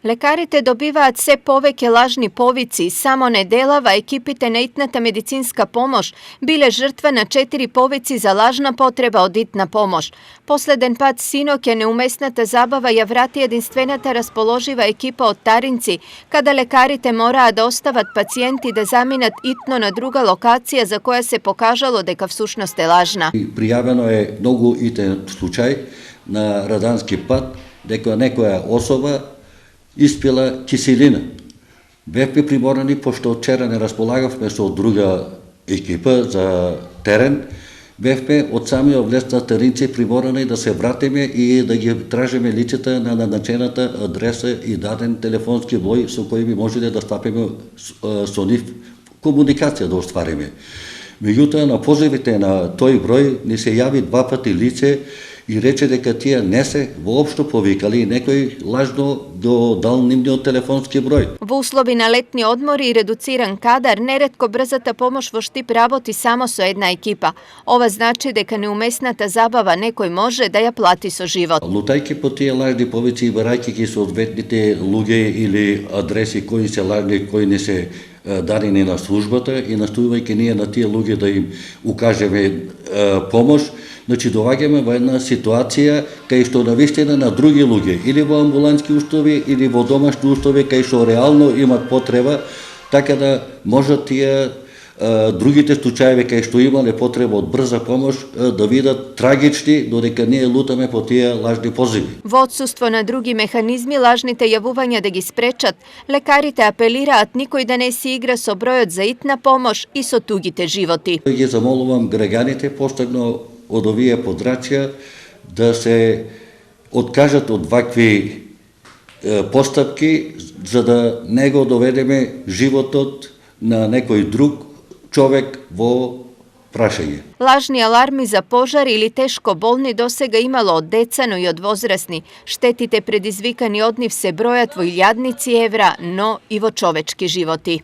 Лекарите добиваат се повеќе лажни повици, само неделава екипите на итната медицинска помош биле жртва на 4 повици за лажна потреба од итна помош. Последен пат синоќа неуместната забава ја врати единствената расположива екипа од Таринци, каде лекарите мораа да остават пациенти да заминат итно на друга локација за која се покажало дека всушност е лажна. Пријавено е многу итен случај на Радански пат дека некоја особа испила киселина. Бевме приморани, пошто вчера не располагавме со друга екипа за терен, бевме од самиот влез на Таринци приморани да се вратиме и да ги тражиме лицата на назначената адреса и даден телефонски број со кој би можеле да стапиме со нив комуникација да оствариме. Меѓутоа, на позивите на тој број ни се јави 2 пати лице и рече дека тие не се воопшто повикали, некој лажно го дал нивниот телефонски број. Во услови на летни одмори и редуциран кадар, неретко брзата помош во Штип работи само со една екипа. Ова значи дека неуместната забава некој може да ја плати со живот. Лутајќи по тие лажни повици и барајќи ги соодветните луѓе или адреси кои се лажни, кои не се дарени на службата и настојувајќи ние на тие луѓе да им укажеме помош, значи доаѓаме во една ситуација кај што навистина на други луѓе, или во амбулантски устови, или во домашни устови, кај што реално имат потреба, така да можат тие другите случаи кај што имале потреба од брза помош да видат трагични, додека ние лутаме по тие лажни позиви. Во отсуство на други механизми лажните јавувања да ги спречат, лекарите апелираат никој да не си игра со бројот за итна помош и со тугите животи. Ги замолувам граѓаните постагно од овие подрачја да се откажат од вакви постапки за да не го доведеме животот на некој друг човек во прашање. Лажни аларми за пожар или тешко болни досега имало од деца, но и од возрастни. Штетите предизвикани од нив се бројат во илјадници евра, но и во човечки животи.